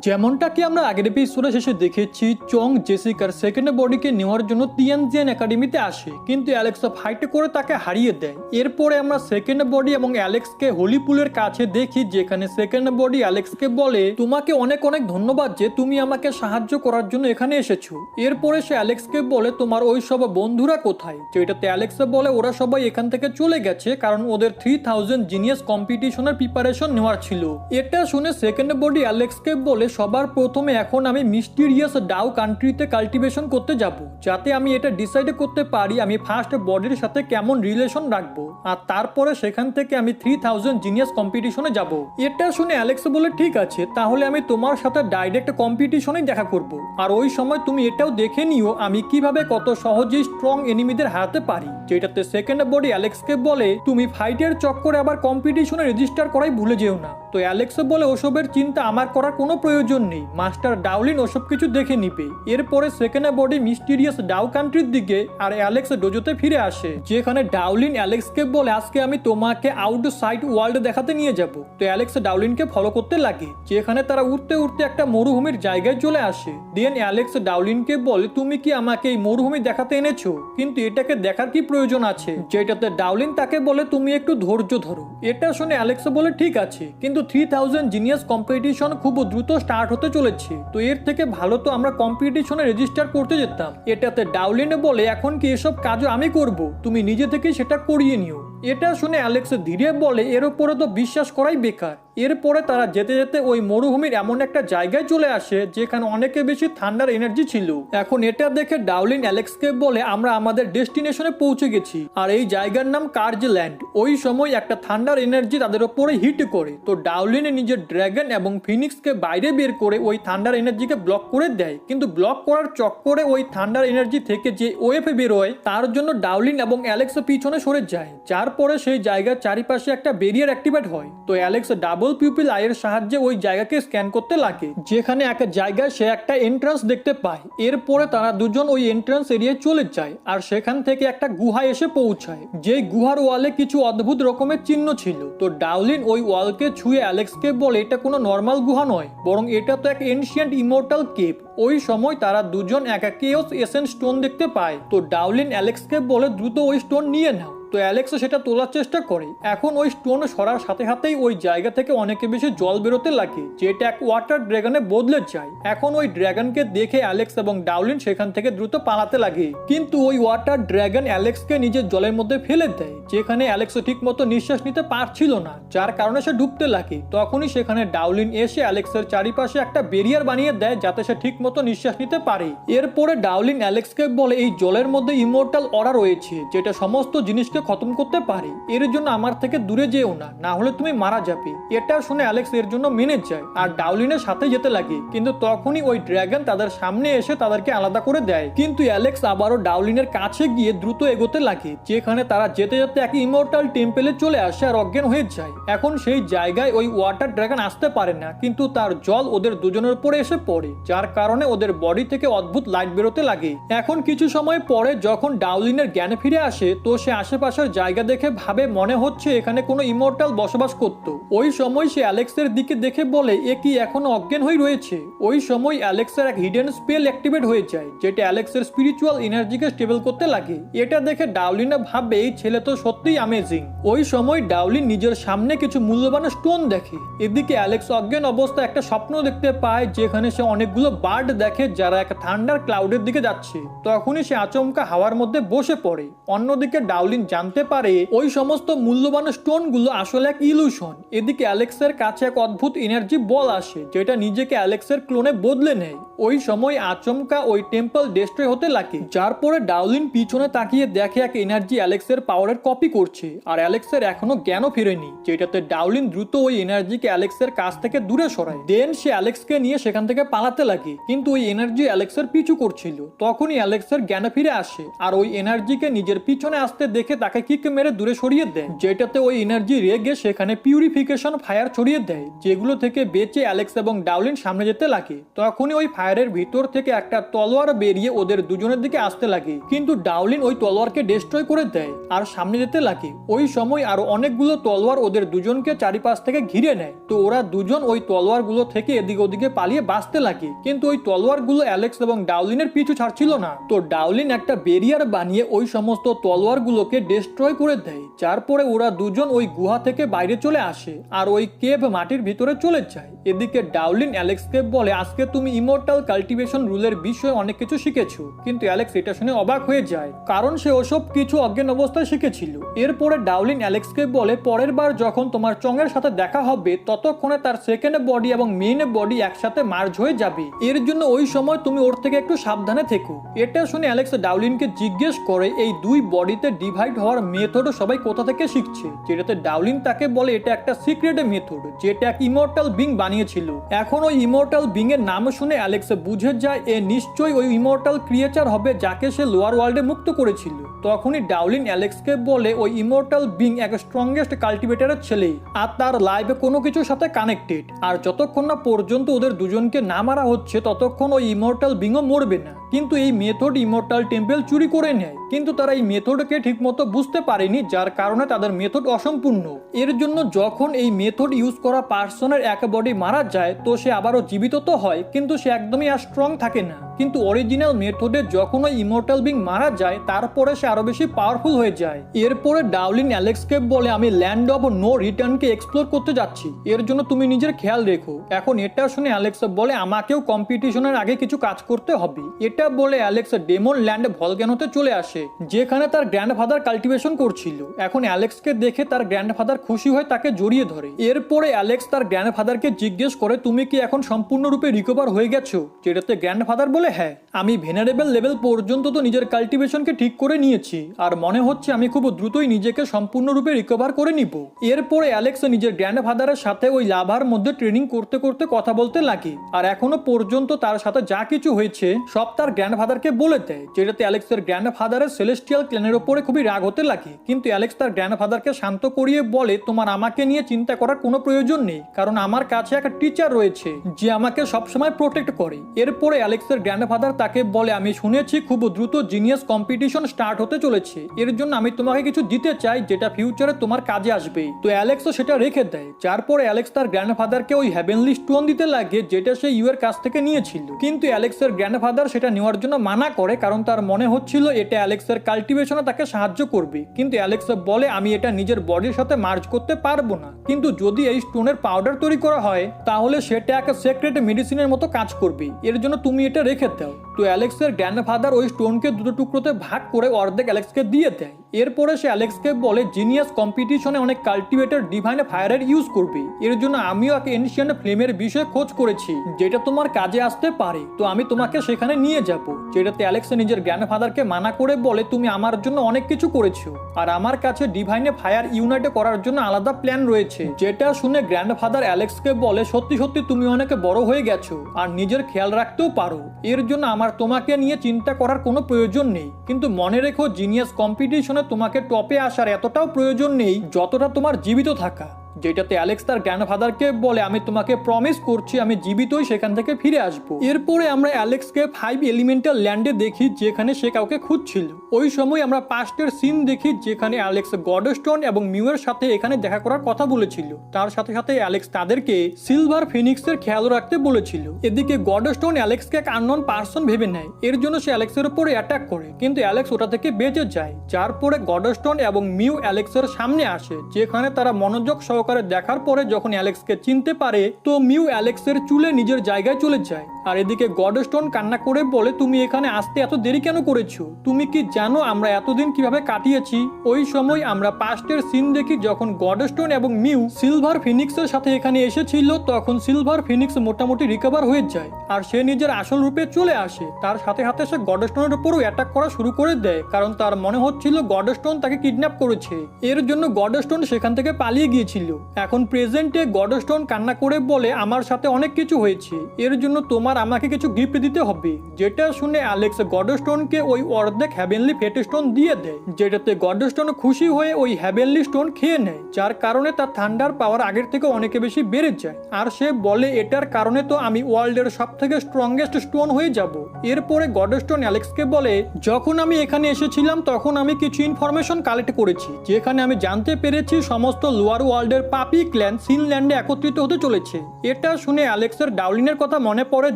যেমনটা কি আমরা আগের এপিসোডে শেষে দেখেছি, চং জেসিকার সেকেন্ড বডিকে নেওয়ার জন্য তিয়ানজিয়ান একাডেমিতে আসে, কিন্তু অ্যালেক্সা ফাইট করে তাকে হারিয়ে দেয়। এরপরে আমরা সেকেন্ড বডি এবং অ্যালেক্সকে হোলি পুলের কাছে দেখি, যেখানে সেকেন্ড বডি অ্যালেক্সকে বলে, তোমাকে অনেক অনেক ধন্যবাদ যে তুমি আমাকে সাহায্য করার জন্য এখানে এসেছো। এরপরে সে অ্যালেক্সকে বলে, তোমার ওই সব বন্ধুরা কোথায়? যেটাতে অ্যালেক্সা বলে ওরা সবাই এখান থেকে চলে গেছে, কারণ ওদের 3000 জিনিয়াস কম্পিটিশনের প্রিপারেশন নেওয়ার ছিল। এটা শুনে সেকেন্ড বডি অ্যালেক্সকে বলে, সবার প্রথমে এখন আমি মিস্টিরিয়াস ডাউ কান্ট্রিতে কাল্টিভেশন করতে যাব, যাতে আমি এটা ডিসাইড করতে পারি আমি ফার্স্ট বডির সাথে কেমন রিলেশন রাখবো, আর তারপরে সেখান থেকে আমি 3000 জিনিয়াস কম্পিটিশনে যাব। এটা শুনে অ্যালেক্স বলে, ঠিক আছে, তাহলে আমি তোমার সাথে ডাইরেক্ট কম্পিটিশনেই দেখা করব, আর ওই সময় তুমি এটাও দেখে নিও আমি কিভাবে কত সহজেই স্ট্রং এনিমিদের হারাতে পারি। যেটাতে সেকেন্ড বডি অ্যালেক্সকে বলে, তুমি ফাইটের চক্করে আবার কম্পিটিশনে রেজিস্টার করাই ভুলে যেও না। তো অ্যালেক্স বলে, ওসবের চিন্তা আমার করার কোনো প্রয়োজন নেই, মাস্টার ডাউলিন ওসব কিছু দেখে নিবে। এরপরে সেকেন্ড বডি মিস্টিরিয়াস ডাউ কান্ট্রির দিকে আর অ্যালেক্স ডোজোতে ফিরে আসে, যেখানে ডাউলিন অ্যালেক্সকে বলে, আজকে আমি তোমাকে আউটসাইড ওয়ার্ল্ড দেখাতে নিয়ে যাব। তো অ্যালেক্স ডাউলিনকে ফলো করতে লাগে, যেখানে তারা উঠতে উঠতে একটা মরুভূমির জায়গায় চলে আসে। দেন অ্যালেক্স ডাউলিনকে বলে, তুমি কি আমাকে এই মরুভূমি দেখাতে এনেছো, কিন্তু এটাকে দেখার কি প্রয়োজন আছে? যেটাতে ডাউলিন তাকে বলে, তুমি একটু ধৈর্য ধরো। এটা শুনে অ্যালেক্স বলে, ঠিক আছে, কিন্তু 3000 জিনিয়াস কম্পিটিশন খুব দ্রুত স্টার্ট হতে চলেছে, তো এর থেকে ভালো তো আমরা কম্পিটিশনে রেজিস্টার করতে যেতাম। এটাতে ডাউলিন বলে, এখন কি এসব কাজও আমি করব, তুমি নিজে থেকে সেটা করিয়ে নিও। এটা শুনে অ্যালেক্স ধীরে বলে, এর উপরে তো বিশ্বাস করাই বেকার। এরপরে তারা যেতে যেতে ওই মরুভূমির এমন একটা জায়গায় চলে আসে, যেখানে অনেকে বেশি ঠান্ডার এনার্জি ছিল। এখন এটা দেখে ডাউলিন অ্যালেক্সকে বলে, আমরা আমাদের ডেস্টিনেশনে পৌঁছে গেছি, আর এই জায়গার নাম কার্জল্যান্ড। ওই সময় একটা ঠান্ডার এনার্জি তাদের উপরে হিট করে, তো ডাউলিনে নিজের ড্রাগন এবং ফিনিক্সকে বাইরে বের করে ওই ঠান্ডার এনার্জিকে ব্লক করে দেয়। কিন্তু ব্লক করার চক্করে ওই ঠান্ডার এনার্জি থেকে যে ওয়েভ বের হয়, তার জন্য ডাউলিন এবং অ্যালেক্স পিছনে সরে যায়, যার পরে সেই জায়গার চারিপাশে একটা ব্যারিয়ার অ্যাক্টিভেট হয়। তো অ্যালেক্স ডাবল পিউপিল আইয়ের সাহায্যে ওই জায়গাকে স্ক্যান করতে লাগে, যেখানে এক জায়গায় সে একটা এন্ট্রান্স দেখতে পায়। এরপরে তারা দুজন ওই এন্ট্রান্স এরিয়ায় চলে যায়, আর সেখান থেকে একটা গুহায় এসে পৌঁছায়, যে গুহার ওয়ালে কিছু অদ্ভুত রকমের চিহ্ন ছিল। তো ডাউলিন ওই ওয়ালকে ছুঁয়ে অ্যালেক্সকে বলে, এটা কোনো নর্মাল গুহা নয়, বরং এটা তো এক এনশিয়েন্ট ইমর্টাল কেভ। ওই সময় তারা দুজন এক কেওস এসেন্স স্টোন দেখতে পায়। তো ডাউলিন অ্যালেক্সকে বলে, দ্রুত ওই স্টোন নিয়ে নাও। তো অ্যালেক্স সেটা তোলার চেষ্টা করে। এখন ওই স্টোন সরার সাথে সাথেই ওই জায়গা থেকে অনেক বেশি জল বেরোতে লাগে, যেটা এক ওয়াটার ড্রাগনে বদলে যায়। এখন ওই ড্রাগনকে দেখে অ্যালেক্স এবং ডাউলিন সেখান থেকে দ্রুত পালাতে লাগে, কিন্তু ওই ওয়াটার ড্রাগন অ্যালেক্সকে নিজের জলের মধ্যে ফেলে দেয়, যেখানে অ্যালেক্স ঠিক মতো নিঃশ্বাস নিতে পারছিল না, যার কারণে সে ডুবতে লাগে। তখনই সেখানে ডাউলিন এসে অ্যালেক্সের চারিপাশে একটা ব্যারিয়ার বানিয়ে দেয়, যাতে সে ঠিক মতো নিঃশ্বাস নিতে পারে। এরপরে ডাউলিন অ্যালেক্সকে বলে, এই জলের মধ্যে ইমর্টাল অরা রয়েছে, যেটা সমস্ত জিনিসকে খতম করতে পারে, এর জন্য আমার থেকে দূরে যেও না, না হলে তুমি মারা যাবে। এটা শুনে অ্যালেক্স এর জন্য মেনে যায়, আর ডাউলিনের সাথে যেতে লাগে। কিন্তু তখনই ওই ড্রাগন তাদের সামনে এসে তাদেরকে আলাদা করে দেয়, কিন্তু অ্যালেক্স আবারও ডাউলিনের কাছে গিয়ে দ্রুত এগোতে লাগে, যেখানে তারা যেতে যেতে এক ইমর্টাল টেম্পেলে চলে আসে আর অজ্ঞান হয়ে যায়। এখন সেই জায়গায় ওই ওয়াটার ড্রাগন আসতে পারে না, কিন্তু তার জল ওদের দুজনের উপরে এসে পড়ে, যার কারণে ওদের বডি থেকে অদ্ভুত লাইট বেরোতে লাগে। এখন কিছু সময় পরে যখন ডাউলিনের জ্ঞান ফিরে আসে, তো সে আশেপাশের জায়গা দেখে ভাবে মনে হচ্ছে এখানে কোনো ইমর্টাল বসবাস করত। ওই সময় সে অ্যালেক্সের দিকে দেখে বলে, এ কি এখনো অজ্ঞান হয়ে রয়েছে? ওই সময় অ্যালেক্সের এক হিডেন স্পেল অ্যাক্টিভেট হয়ে যায়, যেটা অ্যালেক্সের স্পিরিচুয়াল এনার্জিকে স্টেবল করতে লাগে। এটা দেখে ডাউলিনা ভাবে এই ছেলে তো সত্যিই অ্যামেজিং। ওই সময় ডাউলিন নিজের সামনে কিছু মূল্যবান স্টোন দেখে। এদিকে অ্যালেক্স অজ্ঞান অবস্থায় একটা স্বপ্ন দেখতে পায়, যেখানে সে অনেকগুলো বার্ড দেখে যারা এক ঠান্ডার ক্লাউডের দিকে যাচ্ছে। তখনই সে আচমকা হাওয়ার মধ্যে বসে পড়ে। অন্যদিকে ডাউলিন জানতে পারে ওই সমস্ত মূল্যবান স্টোনগুলো আসলে এক ইলুশন। এদিকে অ্যালেক্সের কাছে এক অদ্ভুত এনার্জি বল আসে, যেটা নিজেকে অ্যালেক্সের ক্লোনে বদলে নেয়। ওই সময় আচমকা ওই টেম্পল ডিস্ট্রয় হতে লাগে, যার পরে ডাউলিন পিছনে তাকিয়ে দেখে এক এনার্জি অ্যালেক্সের পাওয়ারের কপি করছে, আর অ্যালেক্সের এখনো জ্ঞানও ফিরেনি। যেটাতে ডাউলিন দ্রুত ওই এনার্জিকে অ্যালেক্সের কাছ থেকে দূরে সরায়। দেন সে অ্যালেক্সকে নিয়ে সেখান থেকে পালাতে লাগে, কিন্তু ওই এনার্জি অ্যালেক্সের পিছু করছিল। তখনই অ্যালেক্সের জ্ঞান ফিরে আসে, আর ওই এনার্জিকে নিজের পিছনে আসতে দেখে তাকে কিক মেরে দূরে সরিয়ে দেয়, যেটাতে ওই এনার্জি রেগে সেখানে পিউরিফিকেশন ফায়ার ছড়িয়ে দেয়, যেগুলো থেকে বেঁচে অ্যালেক্স এবং ডাউলিন সামনে যেতে লাগে। তখনই ওই ফায়ারের ভিতর থেকে একটা তলোয়ার বেরিয়ে ওদের দুজনের দিকে আসতে লাগে, কিন্তু ডাউলিন ওই তলোয়ারকে ডিস্ট্রয় করে দেয় আর সামনে যেতে লাগে। ওই সময় আরো অনেকগুলো তলোয়ার ওদের দুজনকে চারিপাশ থেকে ঘিরে নেয়। তো ওরা দুজন ওই তলোয়ারগুলো থেকে এদিকে ওদিকে পালিয়ে বাঁচতে লাগে, কিন্তু ওই তলোয়ারগুলো অ্যালেক্স এবং ডাউলিনের পিছু ছাড়ছিল না। তো ডাউলিন একটা ব্যারিয়ার বানিয়ে ওই সমস্ত তলোয়ারগুলোকে ডিস্ট্রয় করে দেয়, যার পরে ওরা দুজন ওই গুহা থেকে বাইরে চলে আসে আর ওই কেভ মাটির ভিতরে চলে যায়। এদিকে ডাউলিন অ্যালেক্সকে বলে, আজকে তুমি ইমর্টাল কাল্টিভেশন রুলের বিষয়ে অনেক কিছু শিখেছো। কিন্তু অ্যালেক্স এটা শুনে অবাক হয়ে যায়, কারণ সে ওসব কিছু অজ্ঞান অবস্থায় শিখেছিল। এরপরে ডাউলিন অ্যালেক্সকে বলে, পরের বার যখন তোমার চঙের সাথে দেখা হবে ততক্ষণে তার সেকেন্ড বডি এবং মেইন বডি একসাথে মার্জ হয়ে যাবে, এর জন্য ওই সময় তুমি ওর থেকে একটু সাবধানে থেকো। এটা শুনে অ্যালেক্স ডাউলিনকে জিজ্ঞেস করে এই দুই বডিতে ডিভাইড হওয়ার মেথডও সবাই কোথা থেকে শিখছে, যেটাতে ডাউলিন তাকে বলে এটা একটা সিক্রেট মেথড যেটা এক ইমর্টাল বিং বানিয়েছিল। এখন ওই ইমর্টাল বিং এর নাম শুনে অ্যালেক্স বুঝে যায় এ নিশ্চয়ই ওই ইমর্টাল ক্রিয়েচার হবে যাকে সে লোয়ার ওয়ার্ল্ডে মুক্ত করেছিল। তখনই ডাউলিন অ্যালেক্সকে বলে ওই ইমর্টাল বিং এক স্ট্রংগেস্ট কাল্টিভেটরের ছেলে আর তার লাইফে কোনো কিছুর সাথে কানেক্টেড, আর যতক্ষণ না পর্যন্ত ওদের দুজনকে না মারা হচ্ছে ততক্ষণ ওই ইমর্টাল বিংও মরবে না। কিন্তু এই মেথড ইমর্টাল টেম্পল চুরি করে নেয়, কিন্তু তারা এই মেথডকে ঠিকমতো বুঝতে পারেনি, যার কারণে তাদের মেথড অসম্পূর্ণ। এর জন্য যখন এই মেথড ইউজ করা পার্সনের এক বডি মারা যায় তো সে আবারও জীবিত তো হয়, কিন্তু সে একদমই আর স্ট্রং থাকে না। কিন্তু অরিজিনাল মেথডে যখন ওই ইমর্টাল বিং মারা যায় তারপরে সে আরো বেশি পাওয়ারফুল হয়ে যায়। এরপরে ডাউলিন অ্যালেক্সকে বলে, আমি ল্যান্ড অফ নো রিটার্নকে এক্সপ্লোর করতে যাচ্ছি, এর জন্য তুমি নিজের খেয়াল রেখো। এখন এটা শুনে অ্যালেক্স বলে, আমাকেও কম্পিটিশনের আগে কিছু কাজ করতে হবে। এটা বলে অ্যালেক্স ডেমন ল্যান্ড ভলক্যানোতে চলে আসে, যেখানে তার গ্র্যান্ডফাদার কাল্টিভেশন করছিল। এখন অ্যালেক্সকে দেখে তার গ্র্যান্ডফাদার খুশি হয়ে তাকে জড়িয়ে ধরে। এরপরে অ্যালেক্স তার গ্র্যান্ডফাদারকে জিজ্ঞেস করে, তুমি কি এখন সম্পূর্ণরূপে রিকভার হয়ে গেছো? যেটাতে গ্র্যান্ডফাদার বলে, হ্যাঁ, আমি ভেনারেবল লেভেল পর্যন্ত তো নিজের কাল্টিভেশনকে ঠিক করে নিয়েছি আর মনে হচ্ছে আমি খুব দ্রুতই নিজেকে সম্পূর্ণরূপে রিকভার করে নিব। এরপরে অ্যালেক্স নিজের গ্র্যান্ডফাদারের সাথে ওই লাভার মধ্যে ট্রেনিং করতে করতে কথা বলতে লাগে, আর এখনো পর্যন্ত তার সাথে যা কিছু হয়েছে সব তার গ্র্যান্ডফাদারকে বলে দেয়, যেটাতে অ্যালেক্সের গ্র্যান্ডফাদারের সেলেস্টিয়াল ক্ল্যানের উপরে খুবই রাগ হতে লাগে। কিন্তু অ্যালেক্স তার গ্র্যান্ডফাদারকে শান্ত করিয়ে বলে, তোমার আমাকে নিয়ে চিন্তা করার কোনো প্রয়োজন নেই, কারণ আমার কাছে একটা টিচার রয়েছে যে আমাকে সবসময় প্রোটেক্ট করে। এরপরে অ্যালেক্সের গ্র্যান্ডফাদার তাকে বলে, আমি শুনেছি খুব দ্রুত জিনিয়াস কম্পিটিশন স্টার্ট হতে চলেছে, এর জন্য আমি তোমাকে কিছু দিতে চাই যেটা ফিউচারে তোমার কাজে আসবে। তো অ্যালেক্সও সেটা রেখে দেয়, যার পরে অ্যালেক্স তার গ্র্যান্ডফাদারকে ওই হেভেনলি স্টোন দিতে লাগে যেটা সে ইউয়ের কাছ থেকে নিয়েছিল। কিন্তু অ্যালেক্সের গ্র্যান্ডফাদার সেটা নেওয়ার জন্য মানা করে, কারণ তার মনে হচ্ছিল এটা অ্যালেক্সের কাল্টিভেশনে তাকে সাহায্য করবে। কিন্তু অ্যালেক্স বলে, আমি এটা নিজের বডির সাথে মার্জ করতে পারবো না, কিন্তু যদি এই স্টোনের পাউডার তৈরি করা হয় তাহলে সেটা একটা সিক্রেট মেডিসিনের মতো কাজ করবে, এর জন্য তুমি এটা রেখে দাও। তো অ্যালেক্সের গ্র্যান্ডফাদার ওই স্টোনকে দুটো টুকরোতে ভাগ করে অর্ধেক অ্যালেক্সকে দিয়ে দেয়। এরপরে সে অ্যালেক্সকে বলে, জিনিয়াস কম্পিটিশনে অনেক কাল্টিভেটর ডিভাইন ফায়ারের ইউজ করবে, এর জন্য আমিও এক এনশিয়েন্ট ফ্লেমের বিষয়ে খোঁজ করেছি যেটা তোমার কাজে আসতে পারে, তো আমি তোমাকে সেখানে নিয়ে যাব। যেটাতে অ্যালেক্স নিজের গ্র্যান্ডফাদারকে মানা করে বলে, তুমি আমার জন্য অনেক কিছু করেছো আর আমার কাছে ডিভাইনে ফায়ার ইউনাইট করার জন্য আলাদা প্ল্যান রয়েছে। যেটা শুনে গ্র্যান্ডফাদার অ্যালেক্সকে বলে, সত্যি সত্যি তুমি অনেক বড় হয়ে গেছো আর নিজের খেয়াল রাখতেও পারো, এর জন্য আমার তোমাকে নিয়ে চিন্তা করার কোনো প্রয়োজন নেই। কিন্তু মনে রেখো, জিনিয়াস কম্পিটিশনে তোমাকে টপে আসার এতটাও প্রয়োজন নেই যতটা তোমার জীবিত থাকা। যেটাতে অ্যালেক্স তার গ্র্যান্ডফাদারকে বলে, আমি তোমাকে প্রমিস করছি আমি জীবিতই সেখান থেকে ফিরে আসবো। এরপরে আমরা অ্যালেক্সকে 5 এলিমেন্টাল ল্যান্ডে দেখি যেখানে সে কাউকে খুঁজছিল। ওই সময় আমরা পাস্টের সিন দেখি যেখানে অ্যালেক্স গডস্টোন এবং মিউয়ের সাথে এখানে দেখা করার কথা বলেছিল। তার সাথে সাথে অ্যালেক্স তাদেরকে সিলভার ফিনিক্সের খেয়াল রাখতে বলেছিল। এদিকে গডস্টোন অ্যালেক্সকে এক আননোন পার্সন ভেবে নেয়, এর জন্য সে অ্যালেক্সের উপরে অ্যাটাক করে, কিন্তু অ্যালেক্স ওটা থেকে বেঁচে যায়। যার পরে গডস্টোন এবং মিউ অ্যালেক্সের সামনে আসে, যেখানে তারা মনোযোগ সহকারে দেখার পরে যখন অ্যালেক্সকে চিনতে পারে তো মিউ অ্যালেক্সের চুলে নিজের জায়গায় চলে যায়। আর এদিকে গডস্টোন কান্না করে বলে, তুমি এখানে আসতে এত দেরি কেন করেছো? তুমি কি জানো আমরা এতদিন কিভাবে কাটিয়েছি? ওই সময় আমরা পাস্টের সিন দেখি যখন গডস্টোন এবং মিউ সিলভার ফিনিক্সের সাথে এখানে এসেছিল, তখন সিলভার ফিনিক্স মোটামুটি রিকভার হয়ে যায় আর সে নিজের আসল রূপে চলে আসে। তার সাথে সাথে সে গডস্টোনের উপরও অ্যাটাক করা শুরু করে দেয়, কারণ তার মনে হচ্ছিল গডস্টোন তাকে কিডন্যাপ করেছে, এর জন্য গডস্টোন সেখান থেকে পালিয়ে গিয়েছিল। এখন প্রেজেন্টে গডস্টোন কান্না করে বলে, আমার সাথে অনেক কিছু হয়েছে, এর জন্য তোমার আর আমাকে কিছু গিফট দিতে হবে। যেটা শুনে অ্যালেক্স গডস্টোনকে ওই অর্ধেক হ্যাভেনলি ফেট স্টোন দিয়ে দেয়, যেটাতে গডস্টোন খুশি হয়ে ওই হ্যাভেনলি স্টোন খেয়ে নেয়, যার কারণে তার থান্ডার পাওয়ার আগের থেকে অনেক বেশি বেড়ে যায়। আর সে বলে এটার কারণে তো আমি ওয়ার্ল্ডের সব থেকে স্ট্রংগেস্ট স্টোন হয়ে যাব। এরপরে গডস্টোন অ্যালেক্সকে বলে, যখন আমি এখানে এসেছিলাম তখন আমি কিছু ইনফরমেশন কালেক্ট করেছি, যেখানে আমি জানতে পেরেছি সমস্ত লোয়ার ওয়ার্ল্ডের পাপি ক্ল্যান সিনল্যান্ডে একত্রিত হতে চলেছে। এটা শুনে অ্যালেক্সের ডাউলিনের কথা মনে পড়ে,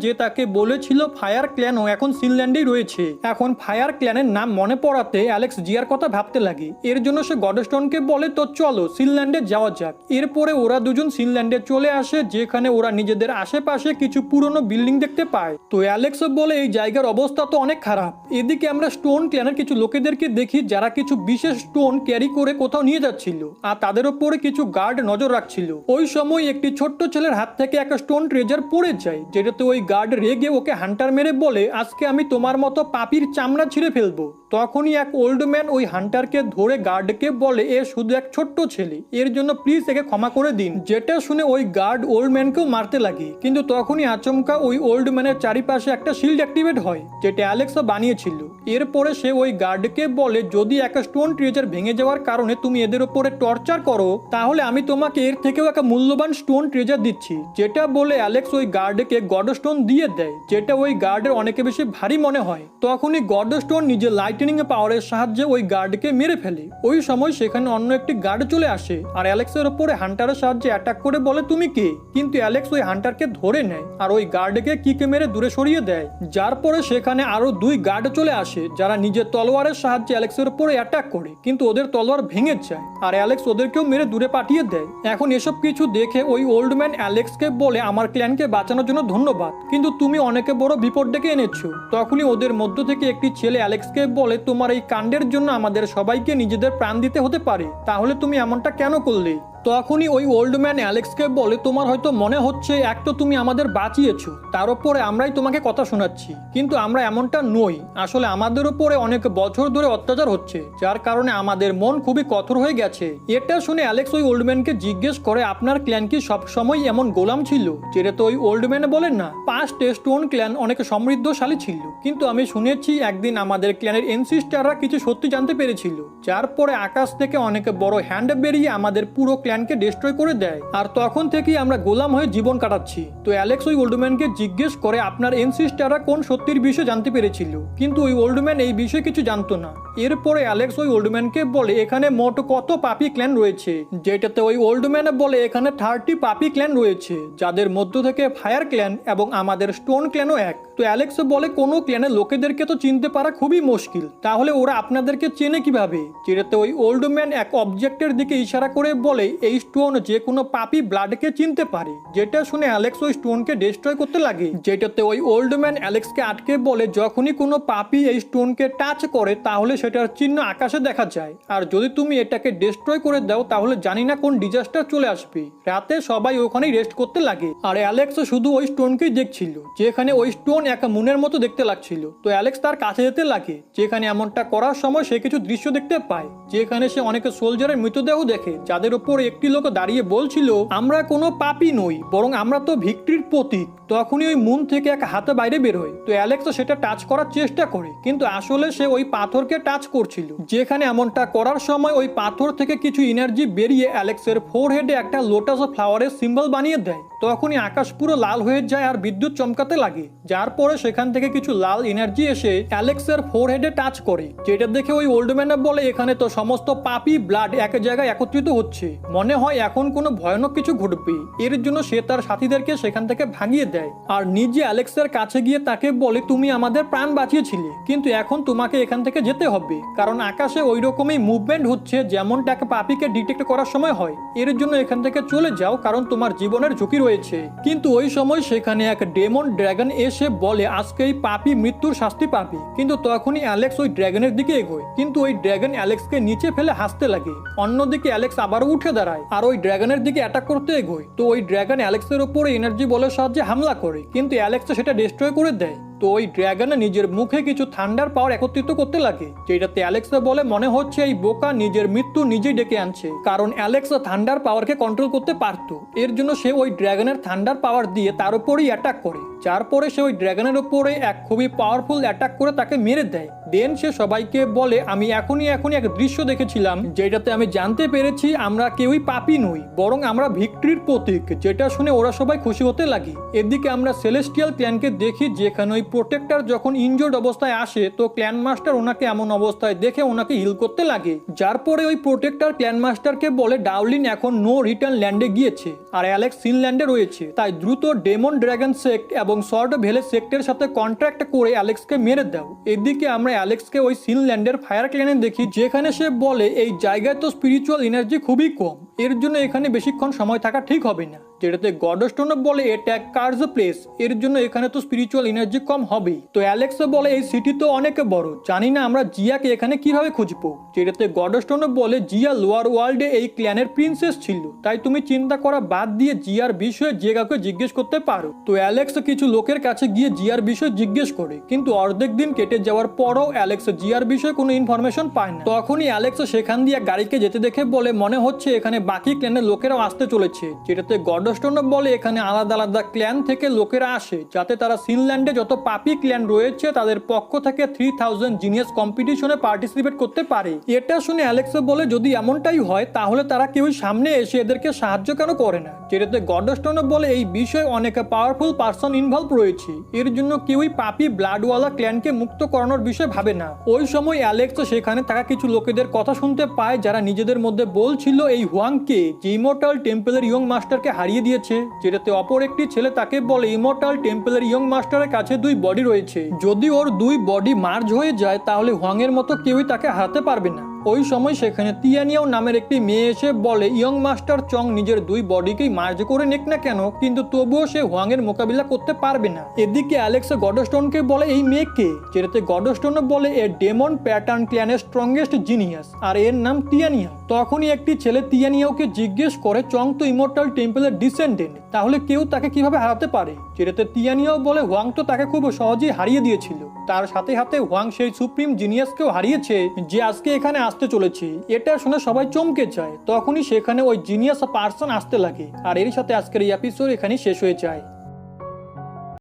যে তাকে বলেছিল ফায়ার ক্ল্যানও এখন সিনল্যান্ডেই রয়েছে। এখন ফায়ার ক্ল্যানের নাম মনে পড়াতে অ্যালেক্স জিয়ার কথা ভাবতে লাগে। এর জন্য সে গডস্টোনকে বলে, তো চলো সিনল্যান্ডে যাওয়া যাক। এরপরে ওরা দুজন সিনল্যান্ডে চলে আসে, যেখানে ওরা নিজেদের আশেপাশে কিছু পুরনো বিল্ডিং দেখতে পায়। তো অ্যালেক্স বলে এই জায়গার অবস্থা তো অনেক খারাপ। এদিকে আমরা স্টোন ক্ল্যানের কিছু লোকেদেরকে দেখি যারা কিছু বিশেষ স্টোন ক্যারি করে কোথাও নিয়ে যাচ্ছিল, আর তাদের উপরে কিছু গার্ড নজর রাখছিল। ওই সময় একটি ছোট্ট ছেলের হাত থেকে একটা স্টোন ট্রেজার পড়ে যায়, যেটাতে ওই গার্ড রেগে ওকে হান্টার মেরে বলে, আজকে আমি তোমার মতো পাপির চামড়া ছিঁড়ে ফেলবো। তখনই এক ওল্ড ম্যান ওই হান্টারকে ধরে গার্ডকে বলে, এ শুধু এক ছোট্ট ছেলে, এর জন্য প্লিজ একে ক্ষমা করে দিন। যেটা শুনে ওই গার্ড ওল্ড ম্যানকেও মারতে লাগে, কিন্তু তখনই আচমকা ওই ওল্ড ম্যানের চারিপাশে একটা শিল্ড অ্যাক্টিভেট হয়, যেটা অ্যালেক্সা বানিয়েছিল। এরপরে সে ওই গার্ডকে বলে, যদি একটা স্টোন ট্রেজার ভেঙে যাওয়ার কারণে তুমি এদের উপরে টর্চার করো, তাহলে আমি তোমাকে এর থেকেও একটা মূল্যবান স্টোন ট্রেজার দিচ্ছি। যেটা বলে অ্যালেক্স ওই গার্ডকে গডস্টোন দিয়ে দেয়, যেটা ওই গার্ডের অনেকে বেশি ভারী মনে হয়। তখনই গডস্টোন নিজের লাইটনিং পাওয়ারের সাহায্যে ওই গার্ডকে মেরে ফেলে। ওই সময় সেখানে অন্য একটি গার্ড চলে আসে আর অ্যালেক্সের উপরে হান্টারের সাহায্যে অ্যাটাক করে বলে, তুমি কে? কিন্তু অ্যালেক্স ওই হান্টারকে ধরে নেয় আর ওই গার্ডকে কিকে মেরে দূরে সরিয়ে দেয়। যার পরে সেখানে আরো দুই গার্ড চলে আসে, যারা নিজের তলোয়ারের সাহায্যে অ্যালেক্সের উপরে অ্যাটাক করে, কিন্তু ওদের তলোয়ার ভেঙে যায় আর অ্যালেক্স ওদেরকেও মেরে দূরে পাঠিয়ে দেয়। এখন এসব কিছু দেখে ওই ওল্ড ম্যান অ্যালেক্সকে বলে, আমার ক্ল্যানকে বাঁচানোর জন্য ধন্যবাদ, কিন্তু তুমি অনেকে বড় বিপদ ডেকে এনেছো। তখনই ওদের মধ্য থেকে একটি ছেলে অ্যালেক্সকে বলে, তোমার এই কাণ্ডের জন্য আমাদের সবাইকে নিজেদের প্রাণ দিতে হতে পারে, তাহলে তুমি এমনটা কেন করলে? তখনই ওই ওল্ড ম্যান অ্যালেক্সকে বলে, তোমার হয়তো মনে হচ্ছে এক তো তুমি আমাদের বাঁচিয়েছো, তার উপরে আমরাই তোমাকে কথা শোনাচ্ছি, কিন্তু আমরা এমনটা নই। আসলে আমাদের উপরে অনেক বছর ধরে অত্যাচার হচ্ছে, যার কারণে আমাদের মন খুবই কঠোর হয়ে গেছে। এটা শুনে অ্যালেক্স ওই ওল্ড ম্যানকে জিজ্ঞেস করে, আপনার ক্ল্যান কি সবসময় এমন গোলাম ছিল? যেটা তো ওই ওল্ড ম্যান বলেন না, পাস্টে স্টোন ক্ল্যান অনেক সমৃদ্ধশালী ছিল, কিন্তু আমি শুনেছি একদিন আমাদের ক্ল্যানের এনসিস্টাররা কিছু সত্যি জানতে পেরেছিল, যার পরে আকাশ থেকে অনেক বড় হ্যান্ড বেরিয়ে আমাদের পুরো ক্ল্যানকে ডিস্ট্রয় করে দেয়, আর তখন থেকেই আমরা গোলাম হয়ে জীবন কাটাচ্ছি। তো অ্যালেক্স ওই ওল্ড ম্যানকে জিজ্ঞেস করে, আপনার এনসিস্টাররা কোন সত্যির বিষয় জানতে পেরেছিল? কিন্তু ওই ওল্ড ম্যান এই বিষয়ে কিছু জানতো না। এরপরে অ্যালেক্স ওই ওল্ড ম্যানকে বলে, এখানে মোট কত পাপি ক্ল্যান রয়েছে? যেটাতে ওই ওল্ড ম্যান বলে, এখানে 30 পাপি ক্ল্যান রয়েছে, যাদের মধ্য থেকে ফায়ার ক্ল্যান এবং আমাদের স্টোন ক্ল্যানও এক। তো অ্যালেক্স বলে, কোনো ক্ল্যানের লোকেদেরকে তো চিনতে পারা খুবই মুশকিল, তাহলে ওরা আপনাদেরকে চেনে কিভাবে? যেটাতে ওই ওল্ড ম্যান এক অবজেক্টের দিকে ইশারা করে বলে, এই স্টোন যে কোনো পাপি ব্লাডকে চিনতে পারে। যেটা শুনে অ্যালেক্স ওই স্টোনকে ডিস্ট্রয় করতে লাগে, যেটাতে ওই ওল্ড ম্যান অ্যালেক্সকে আটকে বলে, যখনই কোনো পাপি এই স্টোনকে টাচ করে তাহলে সেটার চিহ্ন আকাশে দেখা যায়, আর যদি তুমি এটাকে ডিস্ট্রয় করে দাও তাহলে জানি না কোন ডিজাস্টার চলে আসবে। রাতে সবাই ওখানেই রেস্ট করতে লাগে, আর অ্যালেক্স শুধু ওই স্টোনকেই দেখছিল, যেখানে ওই স্টোন এক মুনের মতো দেখতে লাগছিল। তো অ্যালেক্স তার কাছে যেতে লাগে, যেখানে এমনটা করার সময় সে কিছু দৃশ্য দেখতে পায়, যেখানে সে অনেক সোলজারের মৃতদেহ দেখে, যাদের উপর একটি লোক দাঁড়িয়ে বলছিল, আমরা কোনো পাপি নই, বরং আমরা তো ভিক্টরির প্রতীক। তখনই ওই মুন থেকে এক হাতে বাইরে বের হয়। তো অ্যালেক্স সেটা টাচ করার চেষ্টা করে, কিন্তু আসলে সে ওই পাথরকে টাচ করছিল, যেখানে এমনটা করার সময় ওই পাথর থেকে কিছু এনার্জি বেরিয়ে অ্যালেক্সের ফোরহেডে একটা লোটাস ফ্লাওয়ারের সিম্বল বানিয়ে দেয়। তখনই আকাশ পুরো লাল হয়ে যায় আর বিদ্যুৎ চমকাতে লাগে, যার পরে সেখান থেকে কিছু লাল এনার্জি এসে অ্যালেক্সের ফোরহেডে টাচ করে, যেটা দেখে ওই ওল্ড ম্যান বলে, এখানে তো সমস্ত পাপি ব্লাড এক জায়গায় একত্রিত হচ্ছে, মনে হয় এখন কোনো ভয়ানক কিছু ঘটবে। এর জন্য সে তার সাথীদেরকে সেখান থেকে ভাগিয়ে দেয় আর নিজে অ্যালেক্সের কাছে গিয়ে তাকে বলে, তুমি আমাদের প্রাণ বাঁচিয়েছিলে, কিন্তু এখন তোমাকে এখান থেকে যেতে হবে, কারণ আকাশে ওই রকমই মুভমেন্ট হচ্ছে যেমনটা এক পাপিকে ডিটেক্ট করার সময় হয়। এর জন্য এখান থেকে চলে যাও, কারণ তোমার জীবনের ঝুঁকি রয়েছে। কিন্তু ওই সময় সেখানে এক ডেমন ড্রাগন এসে বলে, আজকে এই পাপি মৃত্যুর শাস্তি পাবে। কিন্তু তখনই অ্যালেক্স ওই ড্রাগনের দিকে এগোয়, কিন্তু ওই ড্রাগন অ্যালেক্সকে নিচে ফেলে হাসতে লাগে। অন্যদিকে অ্যালেক্স আবারও উঠে দাঁড়ায় আর ওই ড্রাগনের দিকে অ্যাটাক করতে এগোয়। তো ওই ড্রাগন অ্যালেক্সের উপরে এনার্জি বলের সাহায্যে হামলা করে, কিন্তু অ্যালেক্স সেটা ডিস্ট্রয় করে দেয়। তো ওই ড্রাগন নিজের মুখে কিছু থান্ডার পাওয়ার একত্রিত করতে লাগে, যেটাতে অ্যালেক্স বলে, মনে হচ্ছে এই বোকা নিজের মৃত্যু নিজেই ডেকে আনছে, কারণ অ্যালেক্স থান্ডার পাওয়ারকে কন্ট্রোল করতে পারতো। এর জন্য সে ওই ড্রাগনের থান্ডার পাওয়ার দিয়ে তার উপরেই অ্যাটাক করে। যার পরে সে ওই ড্রাগনের উপরে এক খুবই পাওয়ারফুল অ্যাটাক করে তাকে মেরে দেয়। দেন সে সবাইকে বলে, আমি এখনই এক দৃশ্য দেখেছিলাম যেটাতে আমি জানতে পেরেছি আমরা কেউই পাপী নই, বরং আমরা ভিক্টরির প্রতীক, যেটা শুনে ওরা সবাই খুশি হতে লাগে। এদিকে আমরা সেলেস্টিয়াল ক্ল্যানকে দেখি যেখানে ওই প্রোটেক্টর যখন ইনজোর্ড অবস্থায় আসে তো ক্ল্যান মাস্টার ওনাকে এমন অবস্থায় দেখে ওনাকে হিল করতে লাগে। যার পরে ওই প্রোটেক্টর ক্ল্যান মাস্টারকে বলে ডাউলিন এখন নো রিটার্ন ল্যান্ডে গিয়েছে আর অ্যালেক্স সিনল্যান্ডে রয়েছে, তাই দ্রুত ডেমন ড্রাগন সেক্ট এবং সর্ট ভেলে সেক্টের সাথে কন্ট্রাক্ট করে অ্যালেক্সকে মেরে দাও। এদিকে আমরা অ্যালেক্সকে ওই সিনল্যান্ডের ফায়ার ক্ল্যানে দেখি যেখানে সে বলে এই জায়গায় তো স্পিরিচুয়াল এনার্জি খুবই কম, এর জন্য এখানে বেশিক্ষণ সময় থাকা ঠিক হবে না। যেটাতে গডস্টোন বলে এটা এক কার্জ প্লেস, এর জন্য এখানে তো স্পিরিচুয়াল এনার্জি কম হবেই। তো অ্যালেক্স বলে এই সিটি তো অনেক বড়, জানি না আমরা জিয়াকে এখানে কিভাবে খুঁজবো। যেটাতে গডস্টোন বলে জিয়া লোয়ার ওয়ার্ল্ডে এই ক্ল্যানের প্রিন্সেস ছিল, তাই তুমি চিন্তা করা বাদ দিয়ে জিয়ার বিষয়ে যে কাউকে জিজ্ঞেস করতে পারো। তো অ্যালেক্স কিছু লোকের কাছে গিয়ে জিয়ার বিষয়ে জিজ্ঞেস করে, কিন্তু অর্ধেক দিন কেটে যাওয়ার পরও অ্যালেক্স জিয়ার বিষয়ে কোনো ইনফরমেশন পায় না। তখনই অ্যালেক্স সেখান দিয়ে গাড়িকে যেতে দেখে বলে মনে হচ্ছে এখানে বাকি ক্ল্যানের লোকেরাও আসতে চলেছে। যেটাতে গডস্টোন বলে এখানে আলাদা আলাদা ক্ল্যান থেকে লোকেরা আসে যাতে তারা সিনল্যান্ডে যত পাপি ক্ল্যান রয়েছে তাদের পক্ষ থেকে 3000 জিনিয়াস কম্পিটিশনে পার্টিসিপেট করতে পারে। এটা শুনে অ্যালেক্স বলে যদি এমনটাই হয় তাহলে তারা কেউই সামনে এসে এদেরকে সাহায্য কেন করে না। যেটাতে গডস্টোন বলে এই বিষয়ে অনেক পাওয়ারফুল পার্সন ইনভলভ রয়েছে, এর জন্য কেউই পাপি ব্লাডওয়ালা ক্ল্যানকে মুক্ত করানোর বিষয়ে ভাবে না। ওই সময় অ্যালেক্স সেখানে থাকা কিছু লোকেদের কথা শুনতে পায় যারা নিজেদের মধ্যে বলছিল এই হুয়াংকে যে ইমর্টাল টেম্পলের ইয়ং মাস্টারকে হারিয়ে দিয়েছে। যেটাতে অপর একটি ছেলে তাকে বলে ইমর্টাল টেম্পলের ইয়ং মাস্টারের কাছে 2 বডি রয়েছে, যদি ওর 2 বডি মার্জ হয়ে যায় তাহলে হুয়াংয়ের মতো কেউই তাকে হারাতে পারবে না। ওই সময় সেখানে তিয়ানিয়াও নামের একটি মেয়ে এসে বলে ইয়ং মাস্টার চং নিজের 2 বডিকেই মার্জ করে নিক না কেন, কিন্তু তবুও সে হুয়াংয়ের মোকাবিলা করতে পারবে না। এদিকে অ্যালেক্স গডস্টোনকে বলে এই মেয়েকে, যেটাতে গডস্টোন বলে এ ডেমন প্যাটার্ন ক্ল্যানের স্ট্রংগেস্ট জিনিয়াস আর এর নাম তিয়ানিয়া। তখনই একটি ছেলে তিয়ানিয়াওকে জিজ্ঞেস করে চং তো ইমর্টাল টেম্পলের ডিসেন্ডেন্ট, তাহলে কেউ তাকে কিভাবে হারাতে পারে। যেটাতে তিয়ানিয়াও বলে হুয়াং তো তাকে খুব সহজেই হারিয়ে দিয়েছিল, তার সাথে সাথে হুয়াং সেই সুপ্রিম জিনিয়াসকেও হারিয়েছে যে আজকে এখানে আসতে চলেছে। এটা শুনে সবাই চমকে যায়। তখনই সেখানে ওই জিনিয়াস পার্সন আসতে লাগে। আর এর সাথে আজকের এই এপিসোড এখানেই শেষ হয়ে যায়।